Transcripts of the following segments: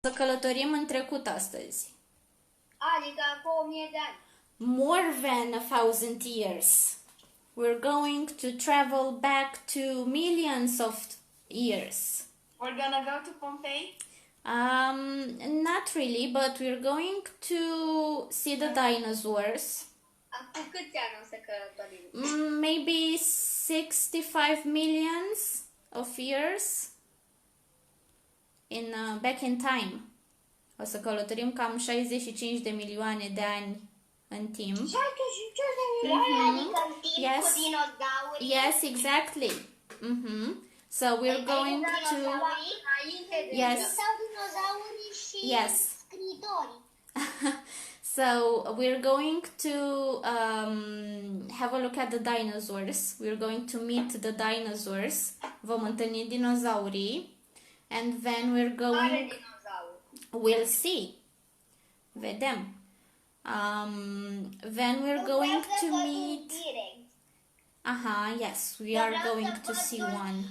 Să călătorim în trecut astăzi. Adică cu 1000 de ani. More than 1,000 years. We're going to travel back to millions of years. We're gonna go to Pompeii? Not really, but we're going to see the dinosaurs. Acum câți ani o să călătorim? Maybe 65 millions of years back in time. O să călătorim cam 65 de milioane de ani în timp. 65 de milioane? Adică în timp Yes. cu dinozaurii? Yes, exactly. So we're going to... Yes. Sau dinozaurii și Yes. scriitorii. So we're going to have a look at the dinosaurs. We're going to meet the dinosaurs. Vom întâlni dinozaurii. And then we're going... We'll see. Vedem. Then we're going to meet... Yes, we are going to see one.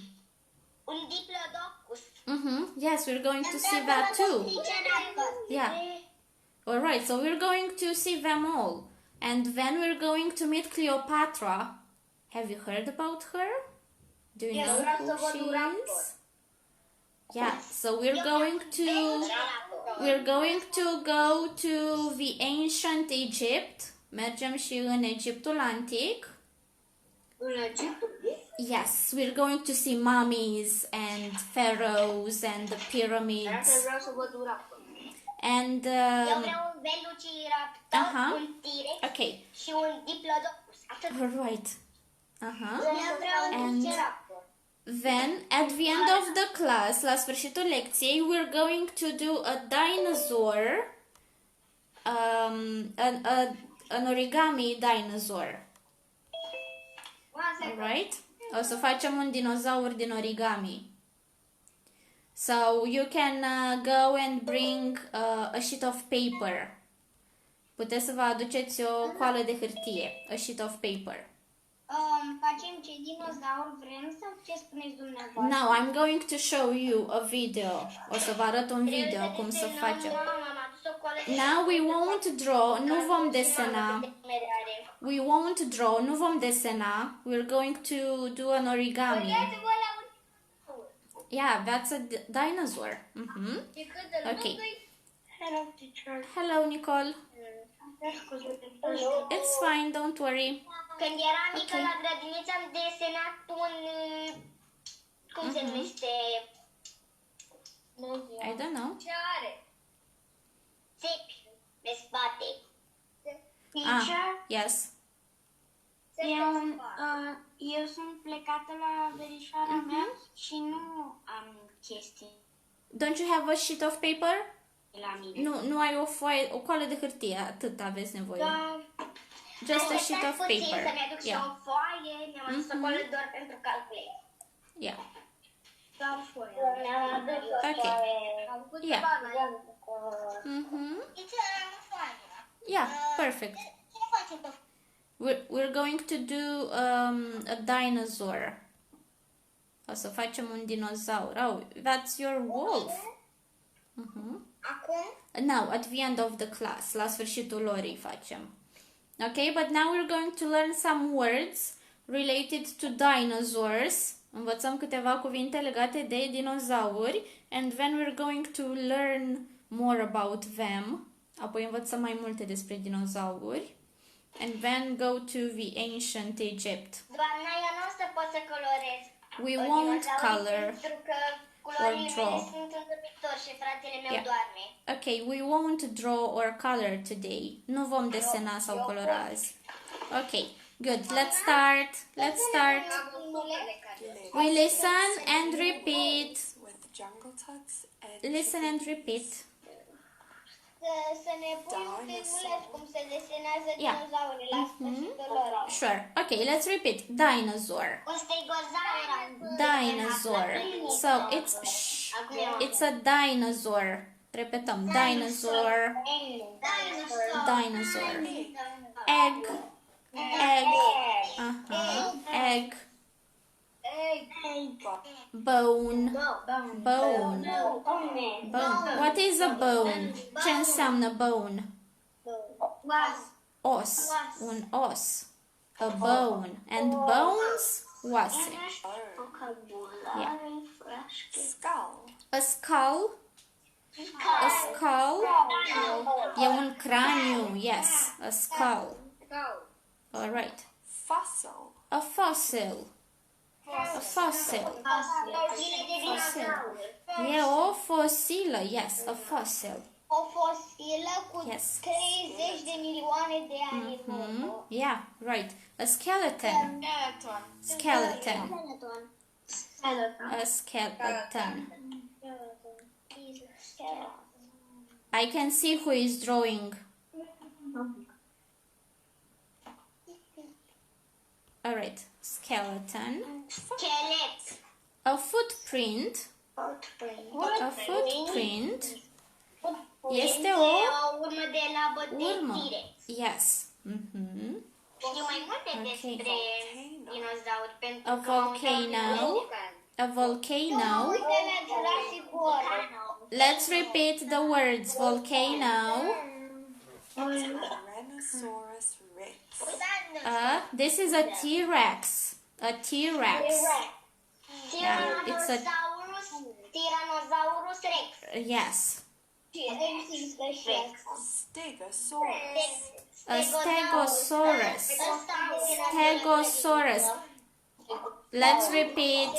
Un diplodocus. Yes, we're going to see that too. Yeah. All right, so we're going to see them all. And then we're going to meet Cleopatra. Have you heard about her? Do you know who she is? Yeah, so we're going to go to the ancient Egypt. Mergem și în Egiptul antic. În Egiptul? Yes, we're going to see mummies and pharaohs and the pyramids. Vreau să văd un raptor. And Eu vreau un velociraptor, un T-rex okay. și un diplodocus. Atât. All right. Eu vreau un velociraptor. Then, at the end of the class, la sfârșitul lecției, we're going to do a dinosaur, an origami dinosaur. Alright? O să facem un dinozaur din origami. So, you can go and bring a sheet of paper. Puteți să vă aduceți o coală de hârtie, a sheet of paper. Facem ce dinozaur vrem sau ce spuneți dumneavoastră? Now I'm going to show you a video. O să vă arăt un video cum să facem. Now we won't draw, nu vom desena. We won't draw, nu vom desena. We're going to do an origami. Yeah, that's a dinosaur. Okay. Hello, teacher. Hello, Nicole. It's fine, don't worry. Când eram mică la grădiniță am desenat un... Cum se numește? I don't know. Ce are? Țepi de spate. Yes. Eu sunt plecată la verișoara mea și nu am chestii Don't you have a sheet of paper? la mine. Nu ai o coală de hârtie, atât aveți nevoie. Just a sheet of paper. Să-mi aduc și o foaie, mi-am adus o coală doar pentru calcule. Yeah. Sau foaie. Okay. Yeah. Yeah, perfect. We're going to do a dinosaur. O să facem un dinozaur. Oh, that's your wolf. Acum? Now, at the end of the class, la sfârșitul orei facem. Okay, but now we're going to learn some words related to dinosaurs. Învățăm câteva cuvinte legate de dinozauri. And then we're going to learn more about them. Apoi învățăm mai multe despre dinozauri. And then go to the ancient Egypt. Doamna, eu nu o să pot să colorez. We won't color Pentru că or culorile draw. mele sunt înțepitori și fratele meu doarme. Okay, we won't draw or color today. Nu vom desena sau colora azi. Okay, good. Let's start. Let's start. We listen and repeat. With jungle tugs and Listen and repeat. Să ne pui un filmuleț cum se desenează dinozaurii la sfârșitul orei. Sure. Okay, let's repeat. Dinosaur. Un stegozaur. Dinosaur. So it's a dinosaur. Repetăm. Dinosaur. Dinosaur. Egg. Egg. Egg. Bone. Bone. Bone. What is a bone? Ce înseamnă bone? Os. Un os. A bone. And bones? Oase. Yeah. Skull. A skull. A skull. E un craniu. Yes. A skull. All right. Fossil. A fossil. A fossil. E o fosilă. Yes. A fossil. O fosilă cu Yes. 30 de milioane de ani în urmă. Yeah, right. A skeleton. Skeleton. A skeleton. I can see who is drawing. All right. Skeleton. Schelet. A footprint. A footprint. Este o urmă de la urmă. bătăire. Yes. Știu mai multe despre dinozauri pentru A că m-am uitat volcano. pe A volcano. Uite la Jurassic World. Let's repeat the words. Volcano. Tyrannosaurus rex. This is a T-Rex. A T-Rex. It's a Tyrannosaurus Rex. yes. Stegosaurus. A Stegosaurus. Stegosaurus. Let's repeat.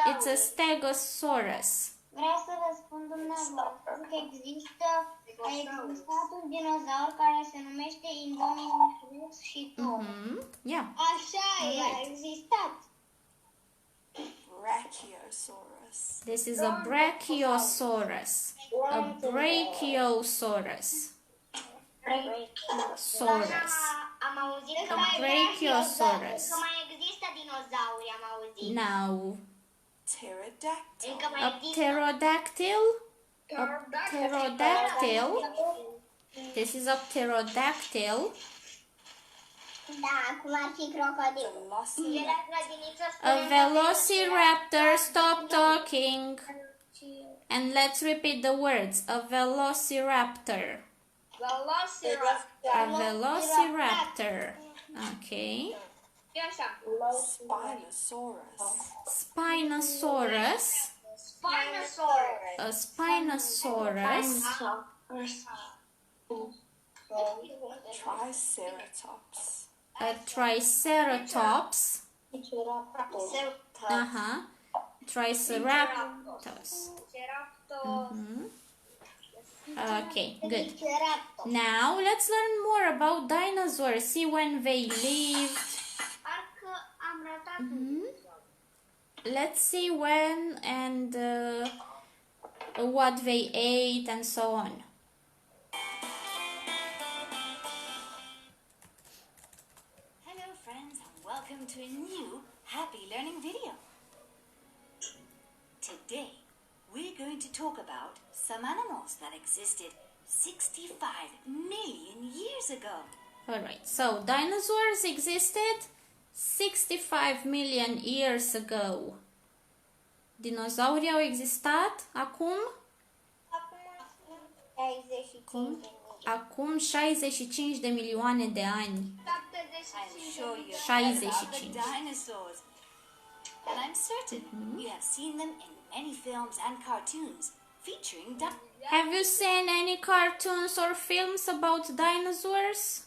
It's a Stegosaurus. Vreau să răspund dumneavoastră că a existat un dinozaur care se numește Indominus și Thor. Yeah. Așa e, a existat. Brachiosaurus. This is a Brachiosaurus. A Brachiosaurus. Saurus. Am auzit că Brachiosaurus. Că mai există dinozauri, am auzit. Now, Pterodactyl. Încă mai a există. pterodactyl. A pterodactyl. This is a pterodactyl. Da, cum ar fi crocodil. Velociraptor. De la grădiniță A spune velociraptor. Stop talking. And let's repeat the words. A velociraptor. A velociraptor. Okay. Spinosaurus. Spinosaurus. A Spinosaurus. Triceratops. A Triceratops. Triceratops. Okay, good. Now let's learn more about dinosaurs. See when they lived. Parcă am ratat Let's see when and what they ate and so on. Hello friends and welcome to a new happy learning video. Today we're going to talk about some animals that existed 65 million years ago. Alright, so dinosaurs existed 65 million years ago. Dinozaurii au existat acum? Acum 65 de milioane de ani. I'm sure you have 65. heard about the dinosaurs. And I'm certain you have seen them in many films and cartoons featuring dinosaurs. Have you seen any cartoons or films about dinosaurs?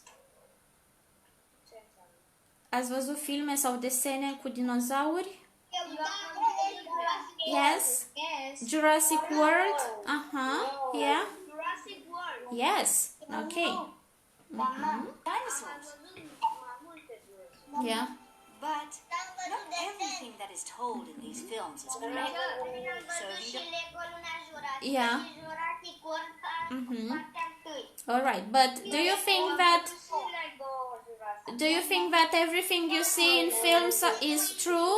Ați văzut filme sau desene cu dinozauri? Yes? Jurassic World? Yeah? Jurassic World. Yes. Okay. Dinosaurs. Yeah. But not everything that is told in these films is correct. So if you don't Yeah. All right. But do you think that everything you see in films is true?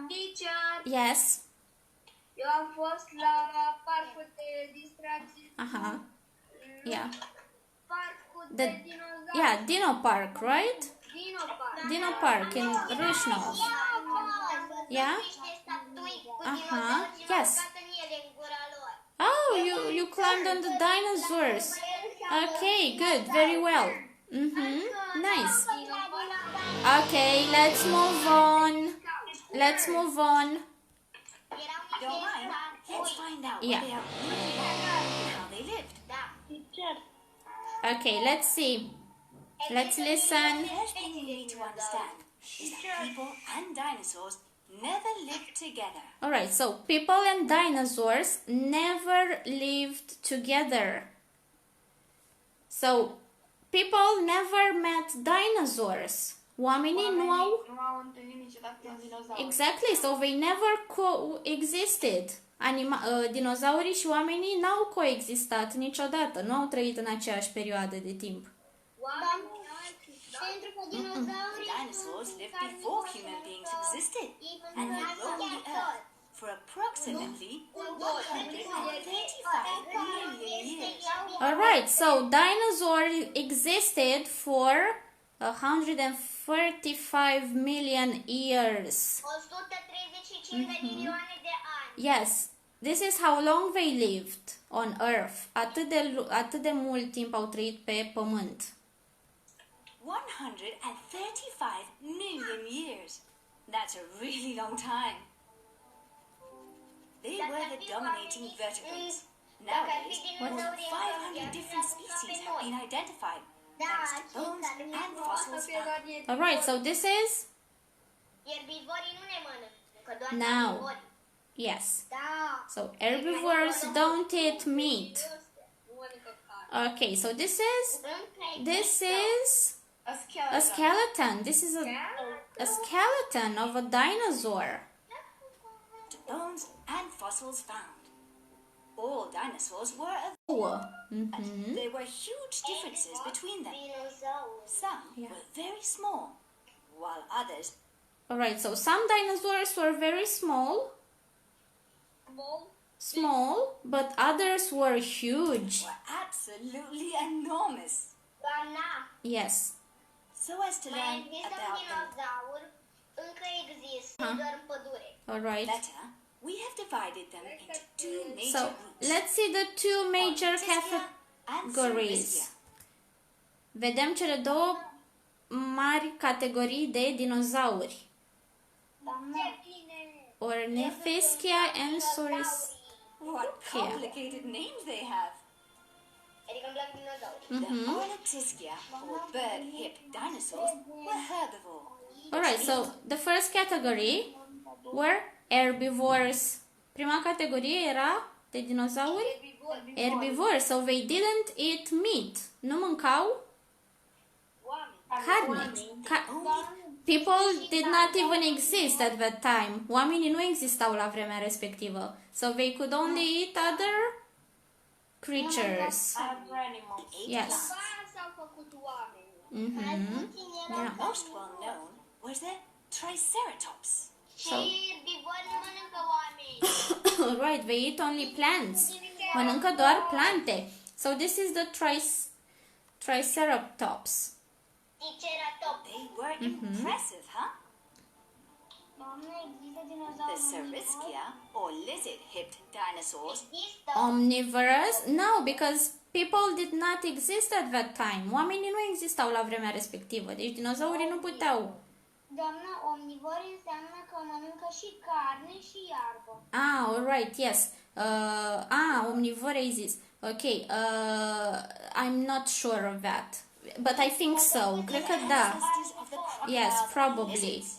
Teacher, Yes. eu am fost la parcul de distracții. Yeah. Parcul The de dinozauri. yeah, Dino Park, right? Dino Park. Dino Park in Râșnov. Yeah? niște statui cu Aha, dinozauri și m-am yes. urcat în ele în gura lor. Oh, you climbed on the dinosaurs. Okay, good, very well. Nice. Okay, let's move on. Let's move on. Don't mind. Let's find out Yeah. what they are really like and how they lived. Okay, let's see. Let's listen. The first thing you need to understand is that people and dinosaurs never lived together. Alright, so people and dinosaurs never lived together. So, people never met dinosaurs. Oamenii nu au... Nu au întâlnit niciodată un dinozaur. Exactly, so they never coexisted. Dinozaurii și oamenii n-au coexistat niciodată, nu au trăit în aceeași perioadă de timp. Pentru că dinozaurii Dinosaurs lived before human beings existed, and they roamed the earth for approximately 135 million years. Alright, so dinosaurs existed for 135 million years. 135 de milioane de ani. Yes, this is how long they lived on Earth. Atât de mult timp au trăit pe Pământ. 135 million years. That's a really long time. They were the dominating vertebrates. Nowadays, more than 500 different species have been identified, thanks to bones and fossils found. Alright, so this is Erbivorii nu ne mănâncă, doar Now. carnivori. yes. Da. So herbivores don't eat meat. Okay, so this is a skeleton. This is a skeleton of a dinosaur. To bones and fossils found. All dinosaurs were of there were huge differences between them. Dinozauri. Some were very small, while others Alright, so some dinosaurs were very small, but others were huge. were absolutely enormous. Doamna, Yes. So as to mai learn există un about them dinozaur, încă există, doar în pădure. Alright. better, we have divided them into two major So groups. let's see the two major Ornithischia and categories. Cerevischia. Vedem cele două mari categorii de dinozauri. Ornithischia and Cerevischia. What complicated names they have. Adică îmi plac dinozaurii. The Ornithischia, or bird-hipped dinosaurs, were herbivore. Alright, so the first category were herbivores. Prima categorie era de dinozauri herbivores, so they didn't eat meat. Nu mâncau carne. People did not even exist at that time. Oamenii nu existau la vremea respectivă. So they could only eat other creatures. Other animals. Yes. S-au făcut oameni. Yeah. Most well known was the Triceratops. Și erbivori mănâncă oameni. Right, they eat only plants. Mănâncă doar plante. So this is the Triceratops. Triceratops. They were impressive, huh? Doamne, există The dinozauri. Cerevischia, or lizard-hipped dinosaurs, Există. Omnivorous? No, because people did not exist at that time. Oamenii nu existau la vremea respectivă. Deci dinozaurii nu puteau. Doamna, omnivori înseamnă că mănâncă și carne și iarbă. Ah, alright, yes. Omnivore exist. Okay, I'm not sure of that. But I think so. Cred că da. ancestors of the Yes, crocodile probably. lizards.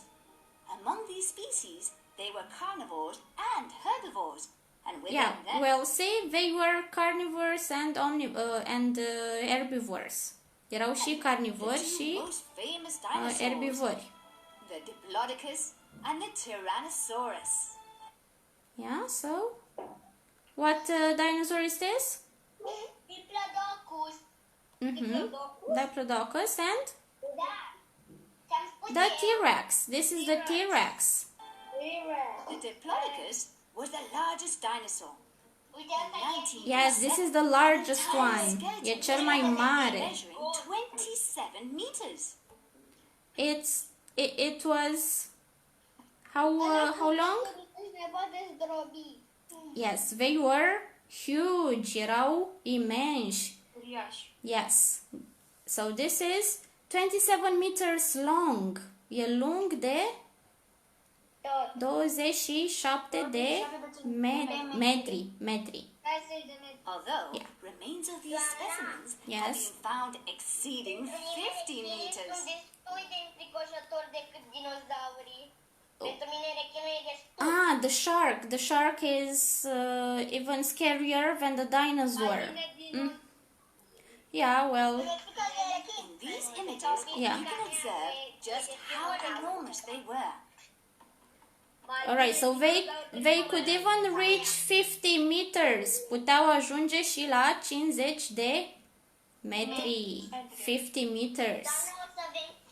Among these species, they were carnivores and herbivores, and within Yeah, them, well, see, they were carnivores and herbivores. Erau și the carnivori two și most famous dinosaurs, herbivori. the Diplodocus and the Tyrannosaurus. Yeah, so what dinosaur is this? Diplodocus. Diplodocus and Da. Ți-am spus the eu. T-Rex. This is the T-Rex. The Diplodocus was the largest dinosaur. Uite, asta e. Yes, this is the largest one. E cel mai mare. Measuring 27 meters. It was How long? Se poate zdrobi. Yes, they were huge. Erau imensi. Uriași. Yes. So this is 27 meters long. E lung de Tot. 27 de metri. 60 de metri. Although Yeah. remains of these specimens Yes. have been found exceeding 50 meters. Sunt destul de înfricoșători decât dinozaurii. Pentru mine rechinul e destul. Ah, the shark. The shark is even scarier than the dinosaur. Yeah, well, In these images, Yeah. you can observe just how enormous they were. alright, so they could even reach 50 meters. Puteau ajunge și la 50 de metri. 50 meters.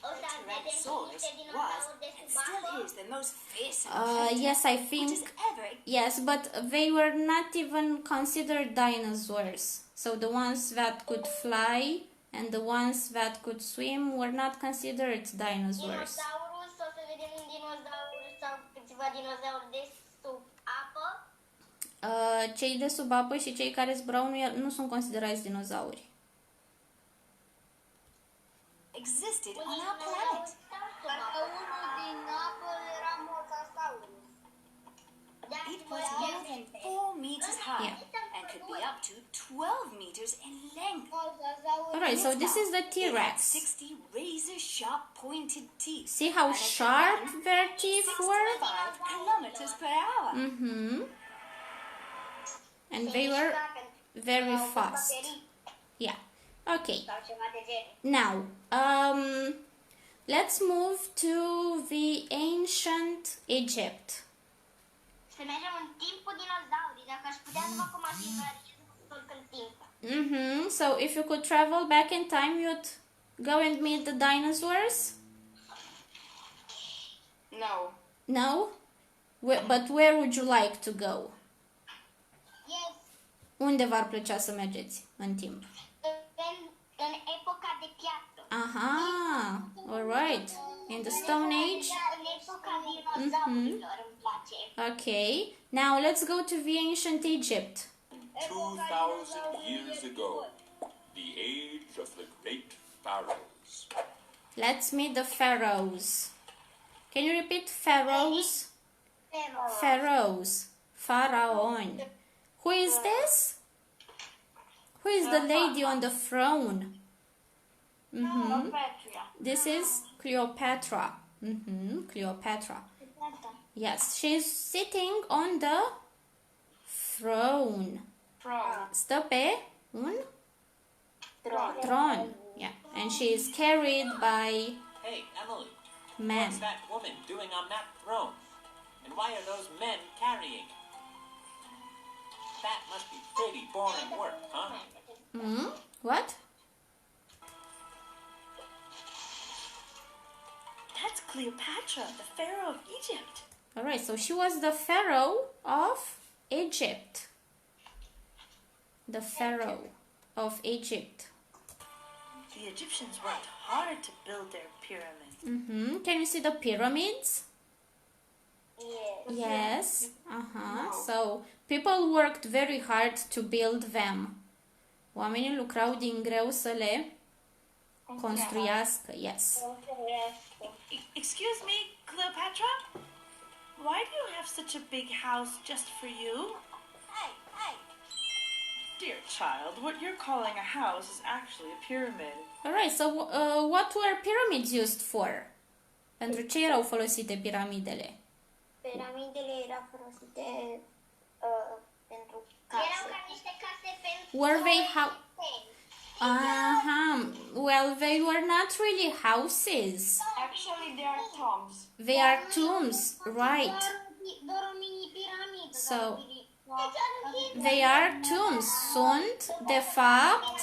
Tyrannosaurus was and still is the most fearsome Yes, I think, which has ever yes, but they were not even considered dinosaurs. So the ones that could fly and the ones that could swim were not considered dinosaurs. Dinozaurus, o să vedem un dinozaur sau câțiva dinozauri de sub apă. Cei de sub apă și cei care zburau nu sunt considerați dinozauri. existed on our planet. Parcă unul din apă era mosasaurus. It was more than 4 meters high Yeah. and could be up to 12 meters in length. Alright, so this is the It had T-Rex. 60 razor-sharp pointed teeth. See how and it could sharp run their teeth were? 65 kilometers per hour. Mm-hmm. And they were very fast. Yeah. Okay. Now, let's move to the ancient Egypt. Să mergem în timp cu dinozaurii. Dacă aș putea să fac o mașină, tot în timp. Mm-hmm. So if you could travel back in time, you'd go and meet the dinosaurs? No. No? But where would you like to go? Yes. Unde v-ar plăcea să mergeți în timp? În epoca de piatră. Aha, alright. In the Stone Age? În epoca dinozaurilor îmi place. Okay. Now let's go to the ancient Egypt. 2,000 years ago, the age of the great pharaohs. Let's meet the pharaohs. Can you repeat pharaohs? Pharaohs. Pharaon. Who is this? Who is the lady on the throne? Mm-hmm. Petria. This is Cleopatra. Mm-hmm. Cleopatra. Yes, she's sitting on the throne. From. Stă pe un throne. Yeah, and she is carried by Hey, Emily, men. what's that woman doing on that throne? And why are those men carrying it? That must be pretty boring work, huh? Hmm? What? That's Cleopatra, the pharaoh of Egypt. All right, so she was the pharaoh of Egypt. The pharaoh of Egypt. The Egyptians worked hard to build their pyramids. Mm-hmm. Can you see the pyramids? Yes. Yes. Uh-huh. So people worked very hard to build them. Oamenii lucrau din greu să le construiască. Yes. Excuse me, Cleopatra? Why do you have such a big house just for you? Hey, hey, Dear child, what you're calling a house is actually a pyramid. All right. So what were pyramids used for? Pentru ce erau folosite piramidele? Piramidele erau folosite pentru case. Erau ca niște case pentru Were they Well, they were not really houses. Actually, they are tombs. They are tombs, right? Doar o mini piramidă. So, they are tombs. Sunt, de fapt,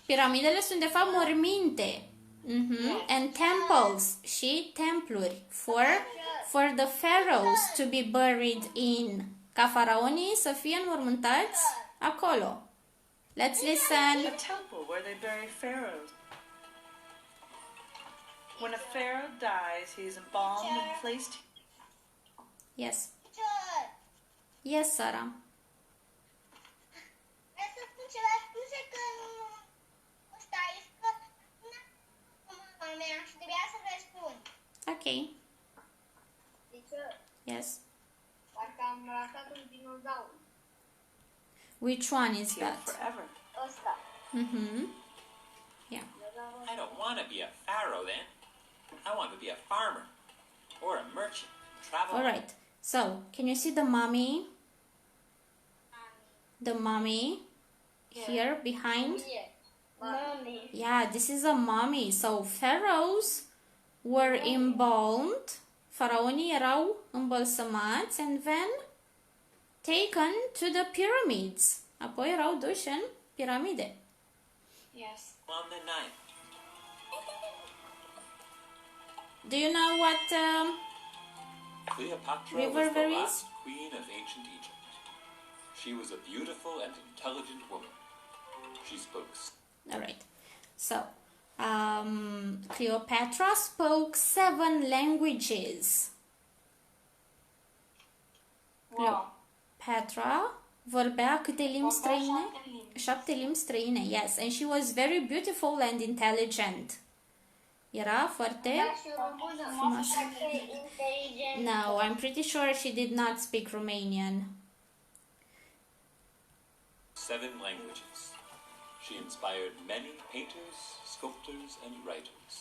piramidele sunt de fapt morminte. Mm-hmm. And temples și templuri for the pharaohs to be buried in. Ca faraonii să fie înmormântați acolo. Let's listen. A temple where they bury pharaohs. When a pharaoh dies, he is embalmed and placed Yes. Teacher, Yes, Sara. vreau să spun ceva. Scuze că nu ăsta este că mama mea și trebuia să răspund. Ok. Teacher, Yes. parcă am ratat un dinozaur. Which one is Here that? forever. Ăsta. Yeah. I don't want to be a pharaoh then. I want to be a farmer or a merchant. Travel. All right. So, can you see the mummy? The mummy here behind? Mami. Yeah, this is a mummy. So, pharaohs were embalmed. Faraonii erau îmbălsămați and then taken to the pyramids. Apoi erau duși în piramide. Yes. On the Nile. Do you know what Cleopatra River was the berries? last queen of ancient Egypt. She was a beautiful and intelligent woman. She spoke. All right. So, Cleopatra spoke 7 languages. Cleopatra vorbea câte limbi străine? 7 limbi străine, yes. And she was very beautiful and intelligent. Era foarte frumoasă. Inteligent. No, I'm pretty sure she did not speak Romanian. 7 languages. She inspired many painters, sculptors, and writers.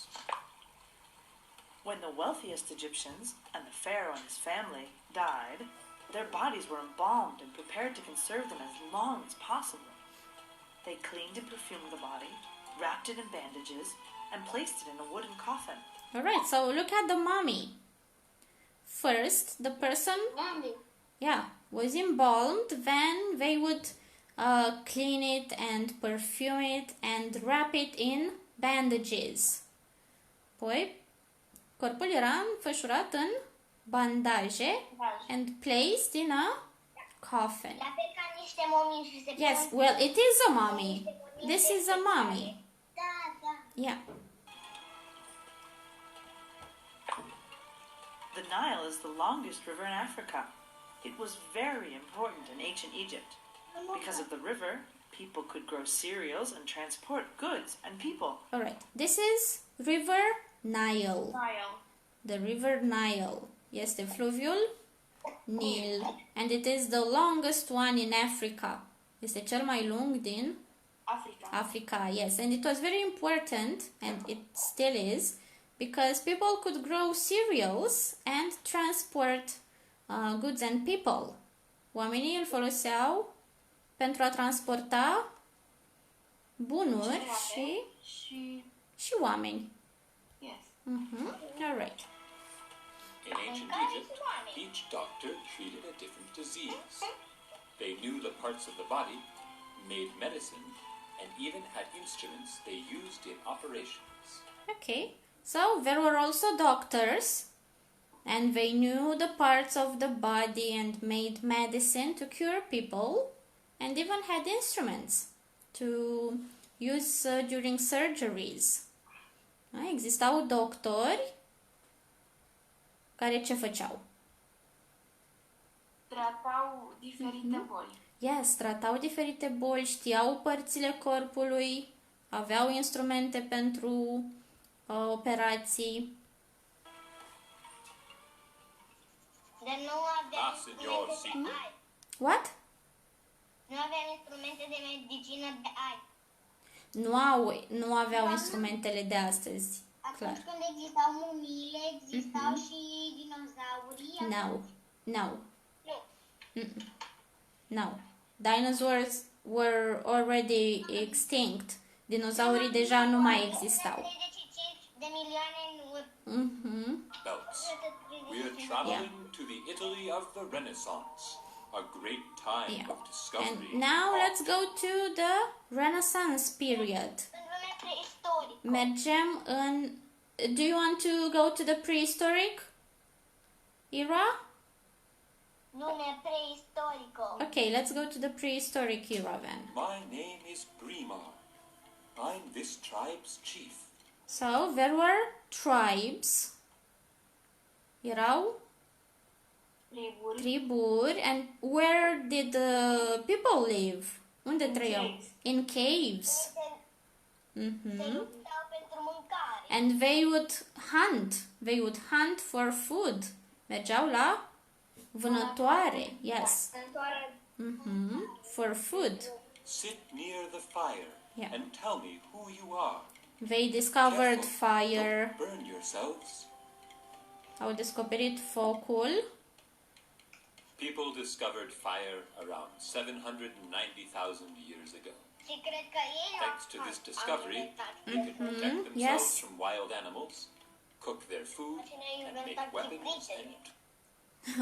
When the wealthiest Egyptians and the pharaoh and his family died, their bodies were embalmed and prepared to conserve them as long as possible. They cleaned and perfumed the body, wrapped it in bandages, and placed it in a wooden coffin. All right, so look at the mummy. First, the person, Mami. was embalmed. Then they would clean it and perfume it and wrap it in bandages. Poi, corpul era înfășurat în bandaje and placed in a coffin. La fel ca niște momii și se Yes, well, it is a mummy. This is a mummy. Da. Yeah. The Nile is the longest river in Africa. It was very important in ancient Egypt. Because of the river, people could grow cereals and transport goods and people. All right. This is River Nile. Nile. The River Nile. Este fluviul Nil. And it is the longest one in Africa. Este cel mai lung din Africa, yes. And it was very important, and it still is, because people could grow cereals and transport goods and people. Oamenii îl foloseau pentru a transporta bunuri și oameni. Yes. All right. In ancient Egypt, each doctor treated a different disease. They knew the parts of the body, made medicine, and even had instruments they used in operations. Okay. So there were also doctors, and they knew the parts of the body and made medicine to cure people, and even had instruments to use during surgeries. Existau doctori care ce făceau? Tratau diferite boli. Yes, tratau diferite boli, știau părțile corpului, aveau instrumente pentru operații. Dar nu aveam Senor, instrumente de ai. What? Nu aveam instrumente de medicină de ai. Nu aveau instrumentele de astăzi. Clar. Atunci când existau mumiile, existau și dinozaurii. No. Nu. No. Dinosaurs were already extinct. Dinosaurii deja nu mai existau. 35 de milioane în urmă. Belts. We are traveling to the Italy of the Renaissance, a great time of discovery. And now let's go to the Renaissance period. În lumea preistorică. Mergem în... Do you want to go to the prehistoric era? Lumea preistorică. Okay, let's go to the prehistoric era then. My name is Brima. I'm this tribe's chief. So, there were tribes. Erau Triburi. And where did the people live? Unde trăiau? In caves. Luptau pentru mâncare. And they would hunt. They would hunt for food. Mergeau la vânătoare. Yes. For food. Sit near the fire Yeah. and tell me who you are. They discovered Careful, fire. don't burn yourselves. Au descoperit focul. People discovered fire around 790,000 years ago. Și cred că ei Thanks to this discovery, they could protect themselves Yes. from wild animals, cook their food, and make weapons and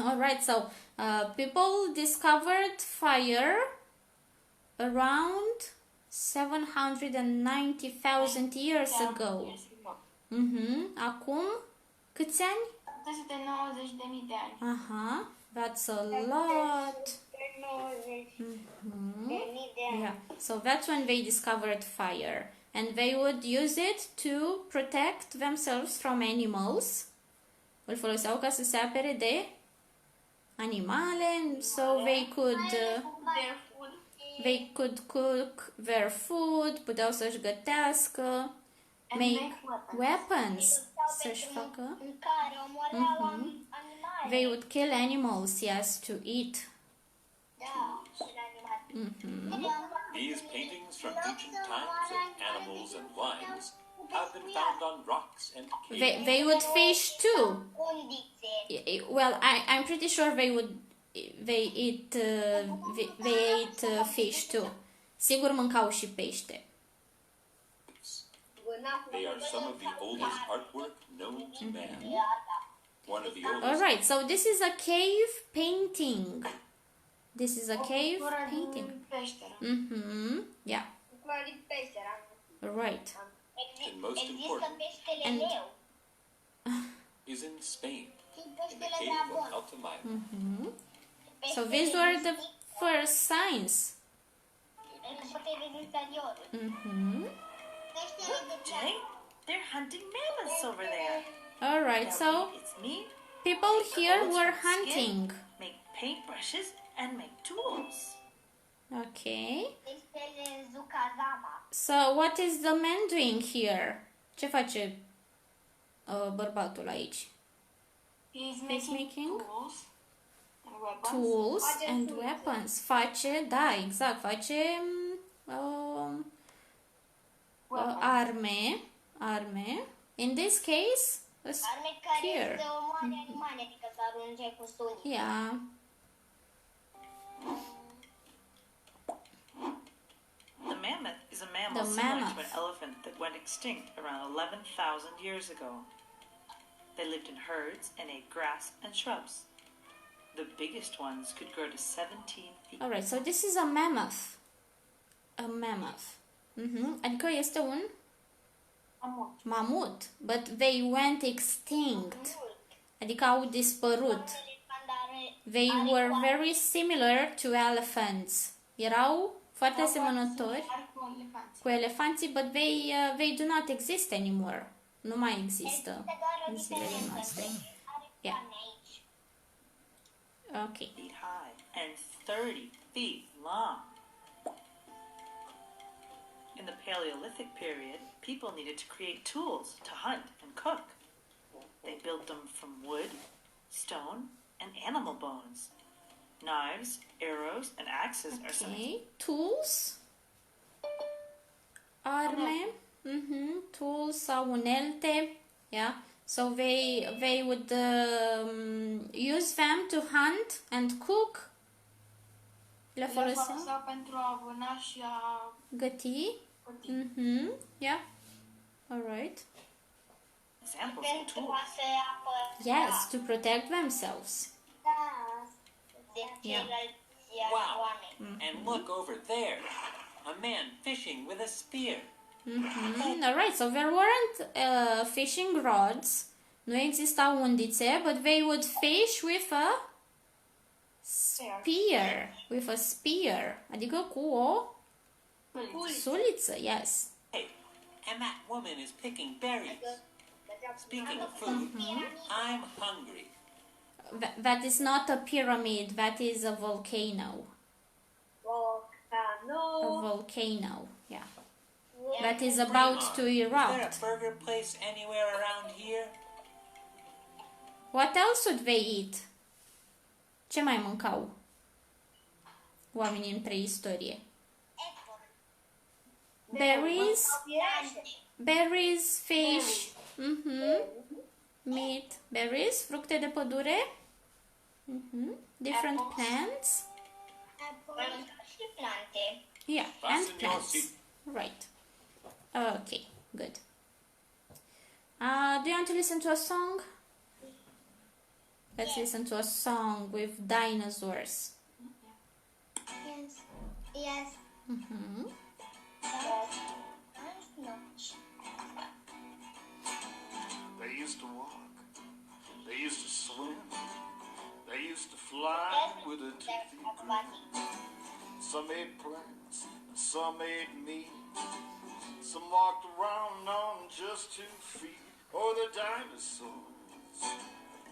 All right, so people discovered fire around 790,000 years ago. Acum, câți ani? 290.000 de ani. Aha, that's a lot. Yeah, so that's when they discovered fire. And they would use it to protect themselves from animals. Îl foloseau ca să se apere de animale, so they could cook their food, puteau să-și gătească, make weapons, să-și facă. mâncare, omorau animale. They would kill animals, yes, to eat. Da, și la animale. these paintings from ancient times of animals and wines have been found on rocks and caves. They would fish too. Undițe. Well, I'm pretty sure they ate fish too. Sigur mâncau și pește. They are some of the oldest artwork known to man. One of the All oldest. right, so this is a cave painting. This is a cave painting. Yeah, right. And most Există important, peștele And- leu. is in Spain, Și in the peștele cave of dragon. Altamira. So these were the first signs. Peștele din stadion. Peștele de Jay, they're hunting mammoths over there. All right, They'll so eat its meat, people here clothes were from skin, hunting. make paintbrushes, and make tools. Okay. peștele Zucazama. So what is the man doing here? Ce face bărbatul aici? He's making making tools and weapons. Tools and weapons. Face, da, exact, face arme. In this case, a Arme care spear. să omoare animale, adică să arunce cu suni. Yeah. The mammoth is a mammal The similar mammoth. to an elephant that went extinct around 11,000 years ago. They lived in herds and ate grass and shrubs. The biggest ones could grow to 17 feet. All right, so this is a mammoth. A mammoth. Adică este un mamut. But they went extinct. Adică au dispărut. They were very similar to elephants. Erau foarte asemănători cu elefanții, but they do not exist anymore. Nu mai există în zilele noastre. Yeah. Okay. Feet high and 30 feet long. In the Paleolithic period, people needed to create tools to hunt and cook. They built them from wood, stone, and animal bones. Knives, arrows, and axes are some. Okay. Tools. Arme. Tools sau unelte. Yeah. So they would use them to hunt and cook. Le foloseau pentru a vâna și a găti. Yeah. All right. Examples of Pentru tools. a se apăra. Yes, to protect themselves. Da, de Yeah. ceilalți Wow. oameni. And look over there. A man fishing with a spear. All right, so there weren't fishing rods. Nu existau undițe, but they would fish with a spear. With a spear. Adică cu o suliță, yes. Hey, and that woman is picking berries. Speaking of food, I'm hungry. That is not a pyramid, that is a volcano. A volcano, yeah. That is about to Is there a erupt. burger place anywhere around here? What else would they eat? Ce mai mâncau oamenii în preistorie? Berries, fish, meat, berries, fructe de pădure, different plants. Și plante. Yeah, and plants. Right. Okay, good. Do you want to listen to a song? Let's listen to a song with dinosaurs. Yes. They used to walk, they used to swim, they used to fly with a toothy grin. Some ate plants, and some ate meat. Some walked around on just 2 feet. Oh, the dinosaurs,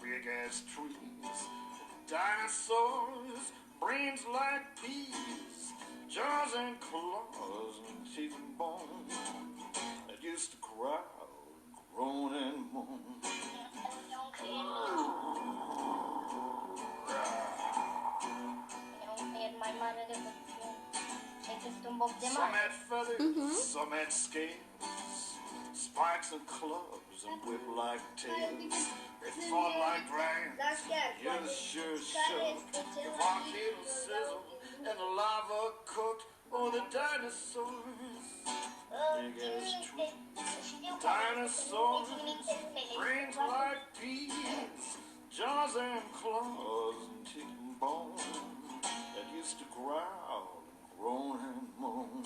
big as trees. Dinosaurs, brains like peas, jaws and claws and teeth and bones. That used to growl, groan and moan. Some had feathers, some had scales, spikes and clubs and whip-like tails. They fought like dragons, yeah, the sure shook. The volcano sizzled and the lava cooked. Oh, the dinosaurs, big as trees. Dinosaurs, brains like peas, jaws and claws and teeth and bones. That used to growl, groan and moan.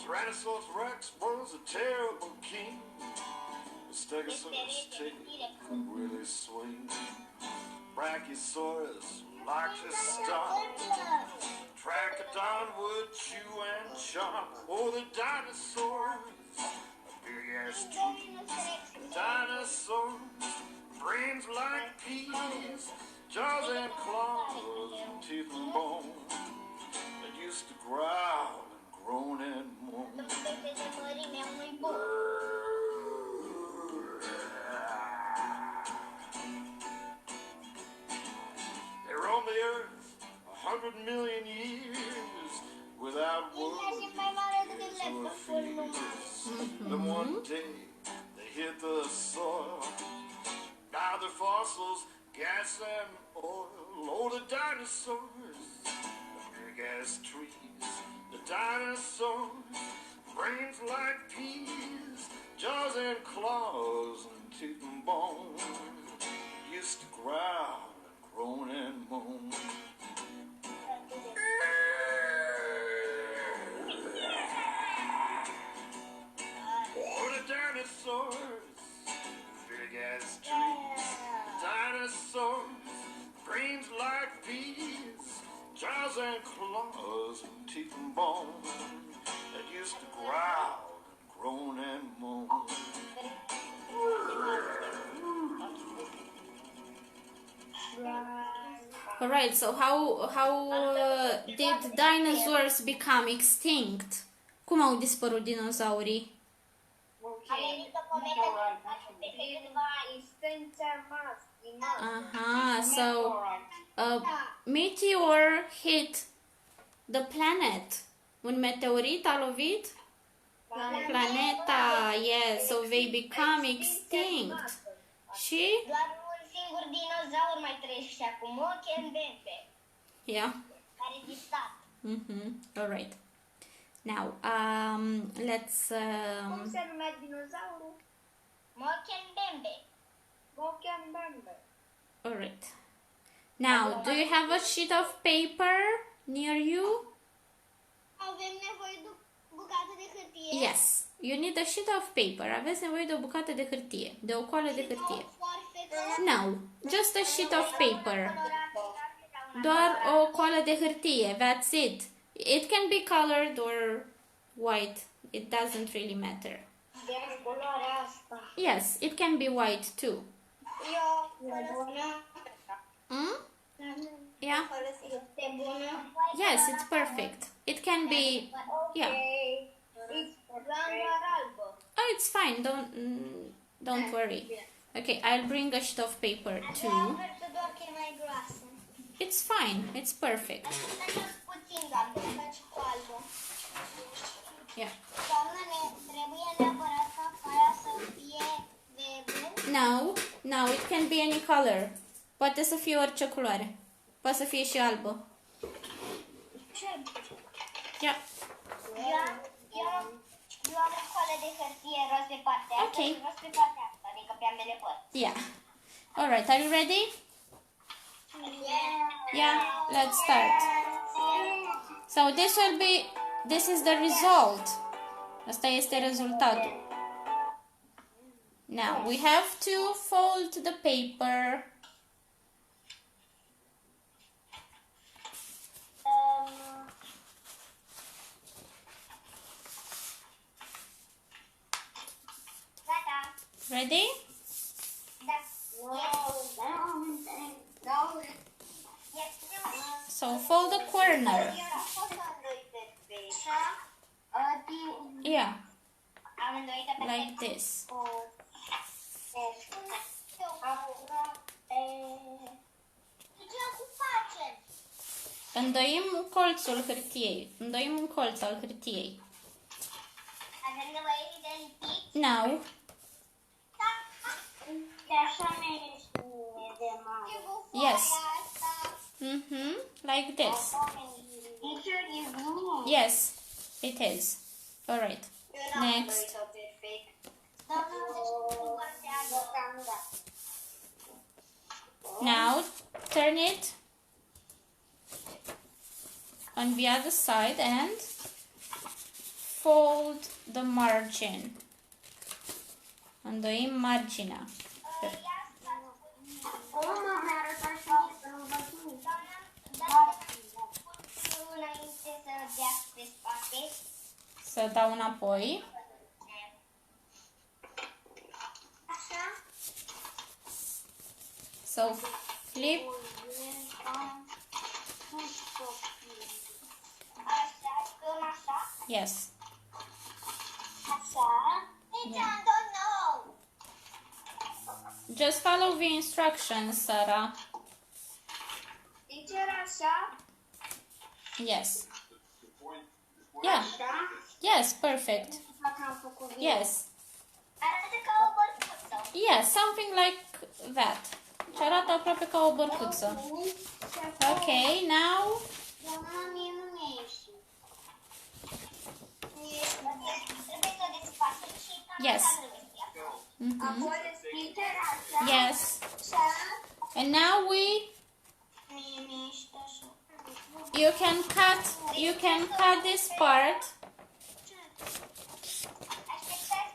Tyrannosaurus Rex was a terrible king. The Stegosaurus tail could really swing. Brachiosaurus liked to stop. Trachodon would chew and chop. Oh, the dinosaurs, big as trees. Dinosaurs, brains like peas, jaws and claws and teeth and bone. That used to growl and groan and moan. They roamed the earth 100 million years without words or fears. Then one day they hit the soil. Now the fossils, gas and oil. Oh, the dinosaurs, the big ass trees. The dinosaurs, brains like peas, jaws and claws and teeth and bone. Used to growl and groan and moan. Oh, the dinosaurs, big as trees. Dinosaurs, brains like peas, jaws and claws and teeth and bone. That used to growl and groan and moan. All right. So how did dinosaurs become extinct? Cum au dispărut dinosaurii? So a meteor hit the planet. Un meteorit a lovit planeta. Yes, so they become extinct. Și Doar un singur dinozaur mai trăiește acum, Mokenbembe, yeah. care exista. All right. Now, let's. Cum se numea dinozaurul? Mokenbembe. Mokenbembe. All right. Now, do you have a sheet of paper near you? Avem nevoie de o bucată de hârtie. Yes. You need a sheet of paper. Aveți nevoie de o bucată de hârtie, de o coală de hârtie. No, just a sheet of paper. Doar o coală de hârtie. That's it. It can be colored or white. It doesn't really matter. De culoarea asta. Yes, it can be white too. Hmm? Yeah? Este bună? Yes, it's perfect. It can be, yeah. Doar albă. Oh, it's fine. Don't worry. Okay, I'll bring a sheet of paper too. Doar că e mai groasă. It's fine. It's perfect. Puțin galben, faci cu albă. Yeah. Doamna, trebuie neapărat ca foaia să fie verde? No, it can be any color. Poate să fie orice culoare. Poate să fie și albă. Yeah. Eu am o foaie de hârtie roz pe partea asta și roz pe partea asta, adică pe ambele părți. Yeah. All right, are you ready? Yeah, let's start. So this is the result. Asta este rezultatul. Now we have to fold the paper. Ready? So fold the corner. Yeah, like this. Îndoim colțul hârtiei. Îndoim un colț al hârtiei. Now. Yes. Like this. Yes, it is. All right. Next. Now turn it on the other side and fold the margin. Îndoim marginea. Să dau înapoi. So flip. Yes. Yeah. Just follow the instructions, Sarah. Yes. Yeah. Yes, perfect. Yes. Yes, something like that. Și arată aproape ca o bărcuță. Ok, now. Yes. Yes. And now you can cut this part.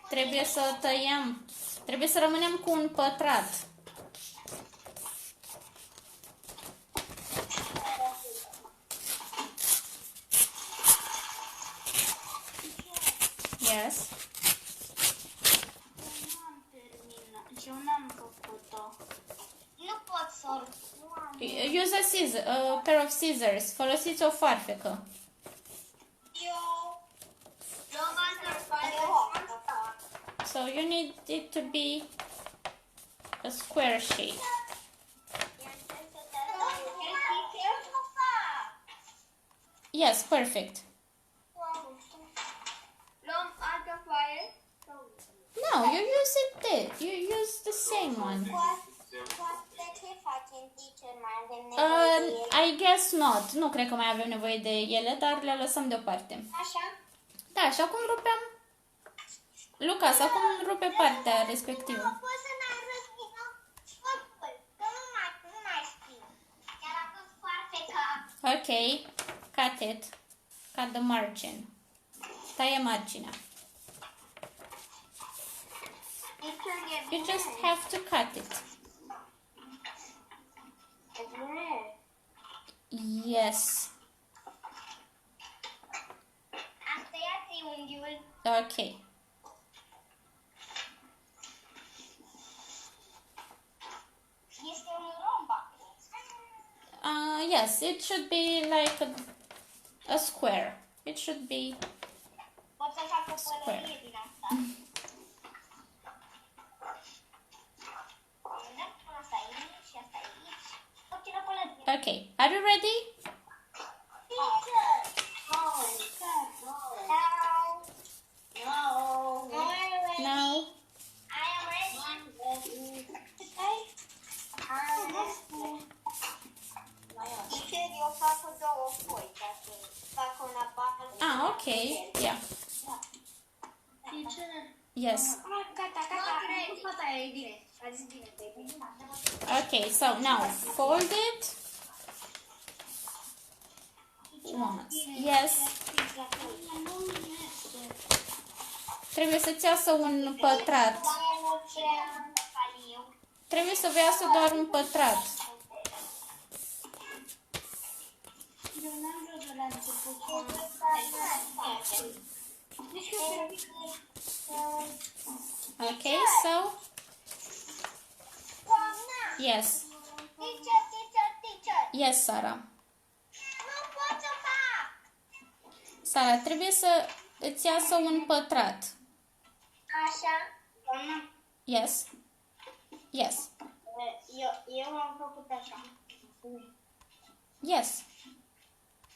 Trebuie să tăiem. Trebuie să rămânem cu un pătrat. Yes. Use a pair of scissors. Folosiți o farfecă. So you need it to be a square shape. Yes, perfect. No, you use it. You use the same one. I guess not. Nu cred că mai avem nevoie de ele, dar le lăsăm deoparte. Așa? Da, și acum rupem. Lucas, acum rupe partea respectivă. Nu pot să n-arăt scopul, că nu mai știu. Chiar acum farfeca. Ok, cut it. Cut the margin. Taie marginea. You just have to cut it. Yes. Am tăiat unghiul. Okay. Este un romb acum. Yes, it should be like a square. It should be Pot să fac o pălărie din asta. Asta aici și asta aici. Orice o pălărie. okay. Are you ready? Teacher! No. I am ready. Teacher, eu fac două foi, ca să fac una bală. Okay. Yeah. Teacher. Yes. Gata. Fata e bine. A zis bine, baby. Okay, so now fold it once. Yes. Trebuie să-ți iasă un pătrat. Trebuie să vă iasă doar un pătrat. Okay, so yes. Teacher. Yes, Sara. Nu pot să fac. Sara, trebuie să îți iasă un pătrat. Așa? Yes. Yes. Eu am făcut așa. Yes.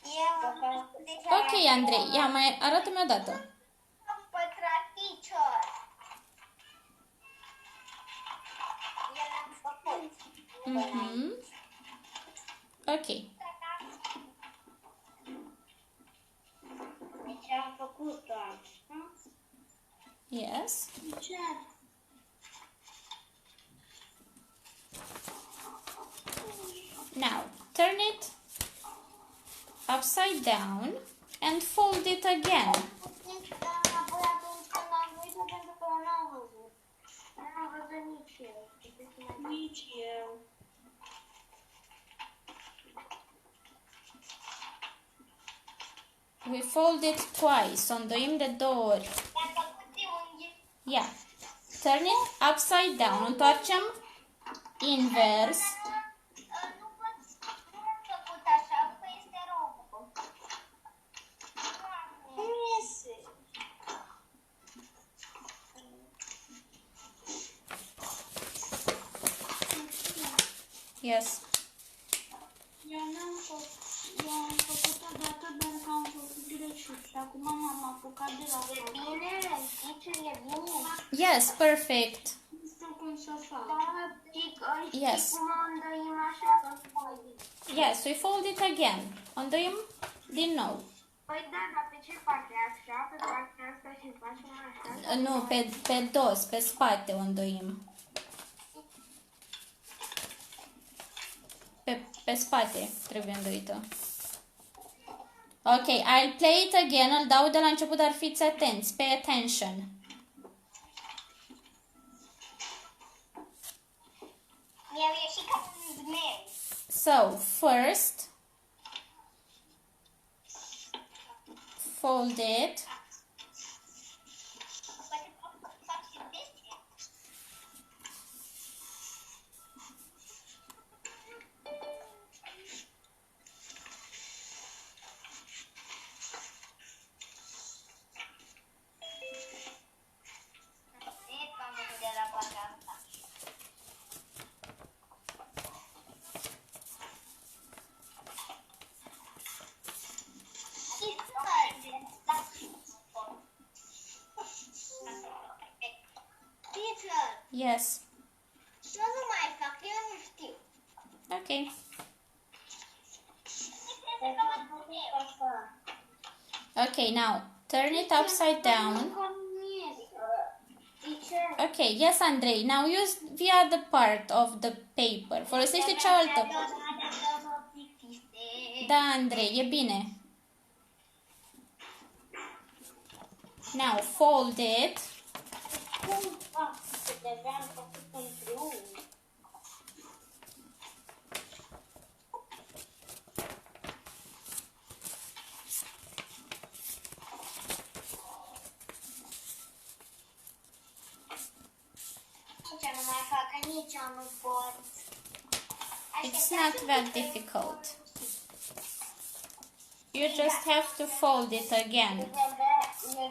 Eu am făcut Ok, Andrei, ia mai arată-mi o dată. Am pătrat, teacher. El am făcut. Ok. Deci am făcut așa. Yes. Teacher. Now, turn it upside down and fold it again. Apoi atunci când am văzut, pentru că n-am văzut. N-am văzut nici eu. Nici eu. We fold it twice. O îndoim de 2 ori. Am făcut de unghi. Yeah. Turn it upside down. Întoarcem invers. Nu am făcut așa, că este robă. Nu iese. Yes. Eu am făcut odată, dar că am făcut greșit și acum m-am apucat de la E bine? Teacher, e bine? Yes, perfect. Nu știu cum să fac. Yes. Cum o îndoim așa, că nu mai bine. Yes, we fold it again. O îndoim din nou. Păi da, dar pe ce parte? Așa, pe partea asta și facem așa? Nu, pe dos, pe spate o îndoim. Pe spate trebuie îndoită. Ok, I'll play it again. Îl dau de la început, dar fiți atenți. Pay attention. Mi-au ieșit ca un zmeu. So, first, fold it. Fac și chestia. E cam de la partea asta. Teacher, Yes. nu mai fac, eu nu știu. Ok. Ok, now, turn it upside down. Ok, yes, Andrei. Now use the other part of the paper. Folosește cealaltă. Da, Andrei, e bine. Now, fold it. Cum fac? Că de-abia am făcut împreună. Nici eu nu pot. It's not that difficult. You just have to fold it again. Eu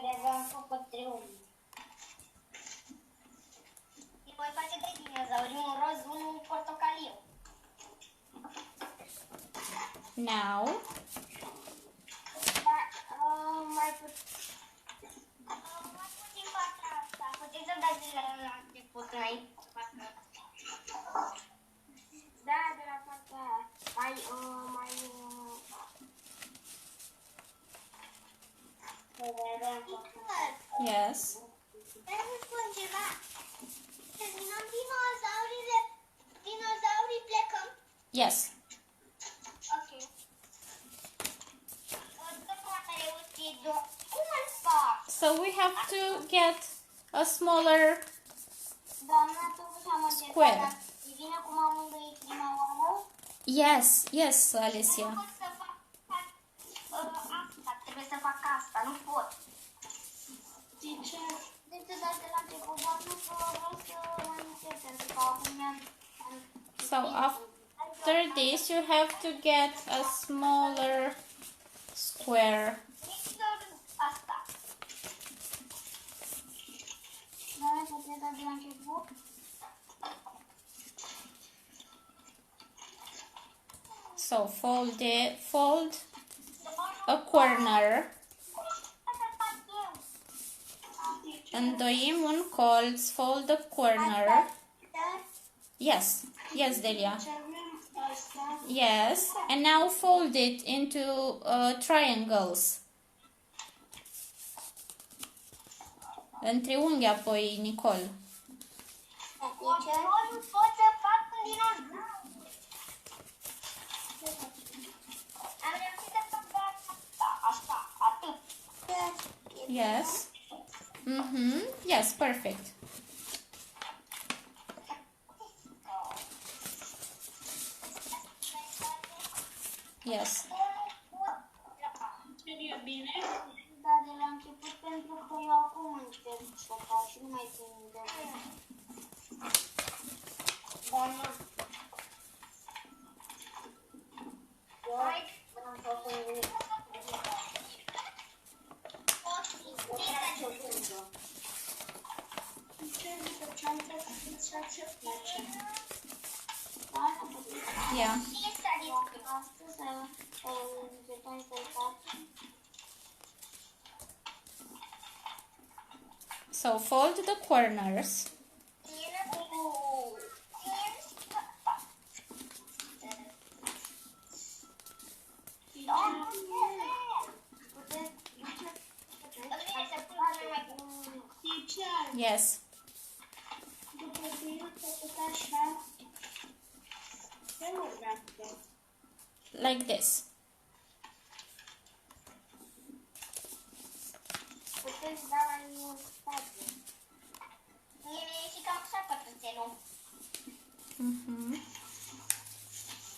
de-abia am făcut triunghi. Îi voi face de dinozauri, un roz, unul portocaliu. Now, Mai puțin fața asta. Puteți să dați la început înainte. Da, de la fața yes. Vreau să spun ceva. Terminăm dinozaurii plecăm? Yes. Ok. Cum îl fac? So we have to get a smaller Doamna, totuși am încercat, square. dar e bine cum am îndoit prima oară? Yes, yes, Nu Alicia. pot să fac asta, trebuie să fac asta, nu pot. Teacher, Deci să dați de la început, doamnă, că vreau să mai încep, pentru că acum mi-am... So after this, you have to get a smaller square. Nici doar asta. Doamne, puteți da de la început? So fold a corner. Îndoim un colț, fold a corner. Yes, yes, Delia. Yes, and now fold it into triangles. În triunghi apoi, Nicole. Nu pot să fac un dinozaur. Am reușit să fac doar asta, așa, atât. Yes. Yes, perfect. Yes. e bine? Da, de la început, pentru că eu acum încep să fac și nu mai țin de doamna. Eu am făcut nimic. Yeah. So fold the corners. Yes. Like this. Puteți da în spate. E și cam așa pătrățelul.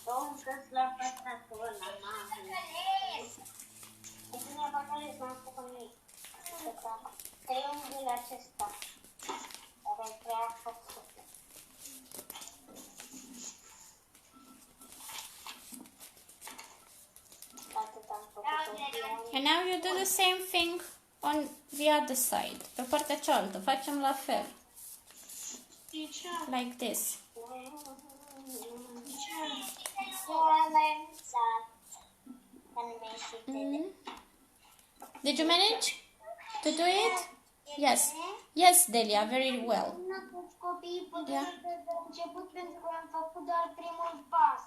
Domnul că-ți la pătrățul ăla, mamă. Deci nu am ales, n-am făcut nimic. Triunghiul acesta. Care crea făcut. And now you do the same thing on the other side. Pe partea cealaltă facem la fel. Like this. Did you manage to do it? Yes. Yes, Delia, very well. Copiii puteți de început pentru că am făcut doar primul pas.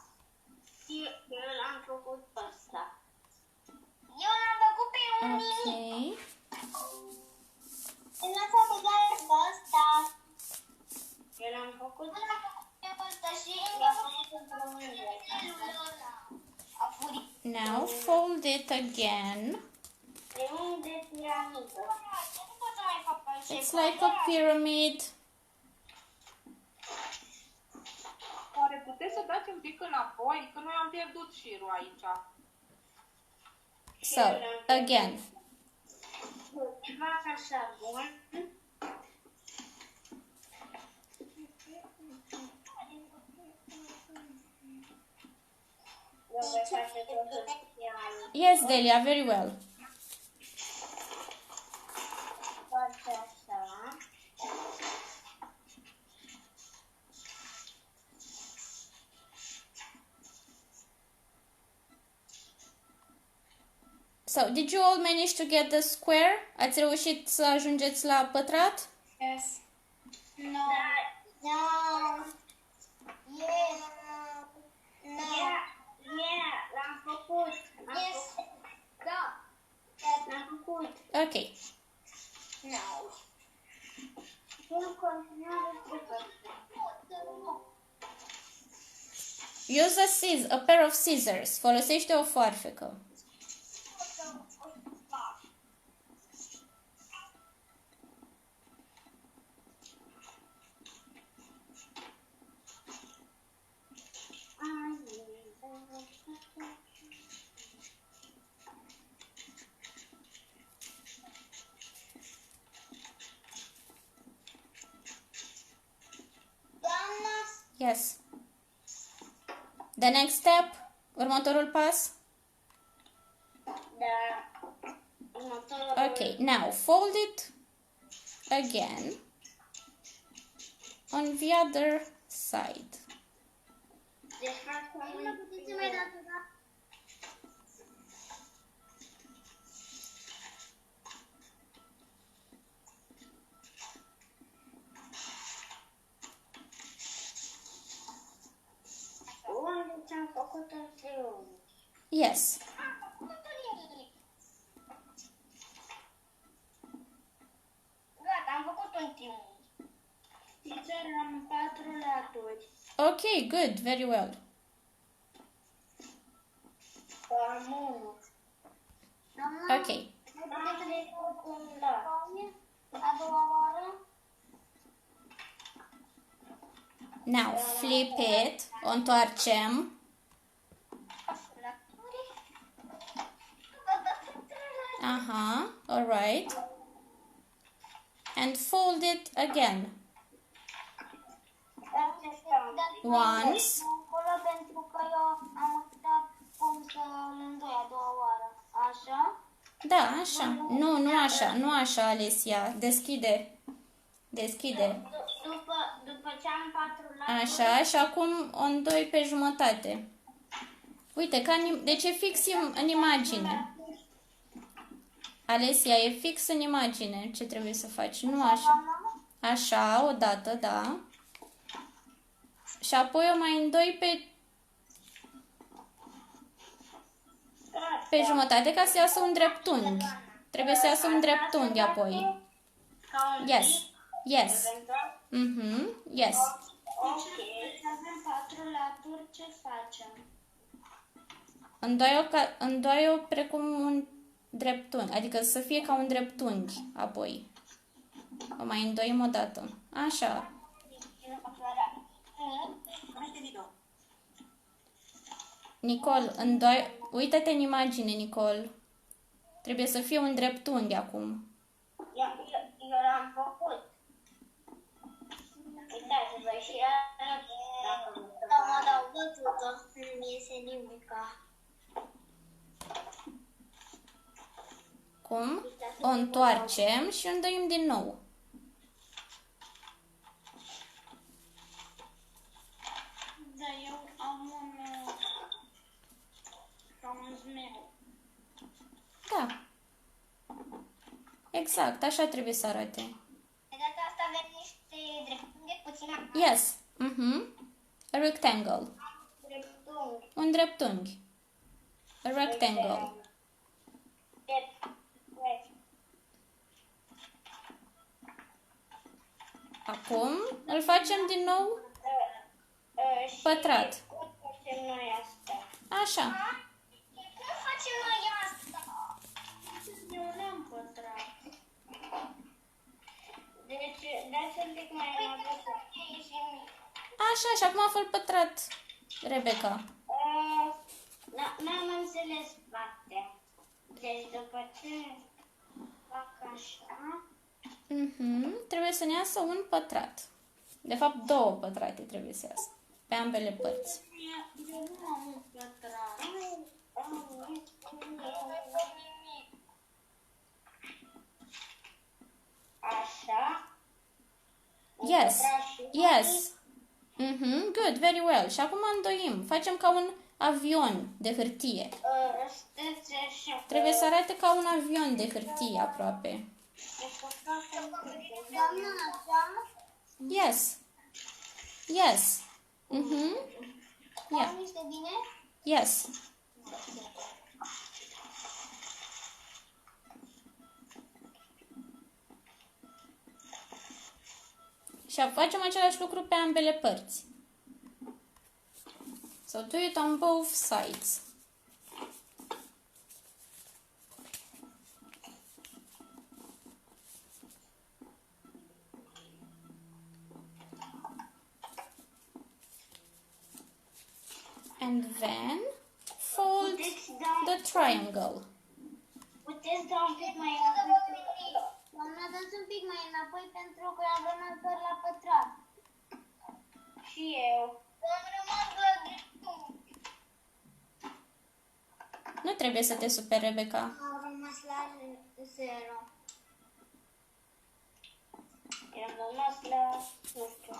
Eu l-am făcut pe ăsta. Eu l-am făcut pe unii. Okay. Eu l-am făcut doar pe ăsta. Eu l-am făcut pe ăsta și l-am făcut pe unii. Now fold it again. De piramidă. It's like a pyramid. Oare puteți să dați un pic înapoi? Că noi am pierdut șirul aici. So, again. Fac așa, bun. Yes, Delia, very well. So, did you all manage to get the square? Ați reușit să ajungeți la pătrat? Yes. No. No. Yes. No. Yeah, l-am făcut. Yes. Da. L-am făcut. Ok. No. În continuare Use a pair of scissors. Folosește o foarfecă. Yes. The next step, următorul pas. Okay, now fold it again on the other side. Yes. Gata, am făcut un triunghi. Teacher, am 4 laturi. Okay, good, very well. Am unul. Okay. A doua oară. Now flip it, o întoarcem. Aha, all right. And fold it again. Once. Pentru că eu am uitat cum să-l îndoi a doua oară. Așa? Da, așa. Nu așa, nu așa, Alesia. Deschide. După ce am 4 laturi. Așa, și acum o îndoi pe jumătate. Uite, deci e fix în imagine. Alesia, e fix în imagine ce trebuie să faci. Nu așa. Așa, odată, da. Și apoi o mai îndoi pe jumătate ca să iasă un dreptunghi. Trebuie să iasă un dreptunghi apoi. Yes. Yes. Yes. Deci avem 4 laturi, ce facem? Îndoi-o precum un dreptunghi, adică să fie ca un dreptunghi apoi. O mai îndoim o dată. Așa. Nicol, uită-te în imagine, Nicol. Trebuie să fie un dreptunghi acum. Eu l-am făcut. Uitați-vă și mă dau bătută, nu iese nimica. Cum? O întoarcem și îndoim din nou. Da, eu am un zmeu. Da. Exact, așa trebuie să arate. De data asta avem niște dreptunghi puțin. Yes. A rectangle. Dreptunghi. Un dreptunghi. A rectangle. Acum îl facem din nou pătrat. Așa. Cum facem noi asta? Eu n-am pătrat. Deci, dați un pic mai mare. Așa, și acum fă-l pătrat, Rebecca. N-am înțeles partea. Deci, după ce fac așa... Trebuie să ne iasă un pătrat. De fapt, 2 pătrate trebuie să iasă. Pe ambele părți. Eu nu am un pătrat. Așa. Yes. Yes. Good, very well. Și acum îndoim. Facem ca un avion de hârtie. Trebuie să arate ca un avion de hârtie aproape. Yes. Yes. Yeah. Yes. Și facem același lucru pe ambele părți. So do it on both sides. And then fold the triangle. Puteți da un pic mai înapoi? Doamna, dați un pic mai înapoi pentru că am rămas doar la pătrat. Și eu. Am rămas la dreptunghi. Nu trebuie să te superi, Rebecca. Am rămas la 0. Am rămas la, nu știu.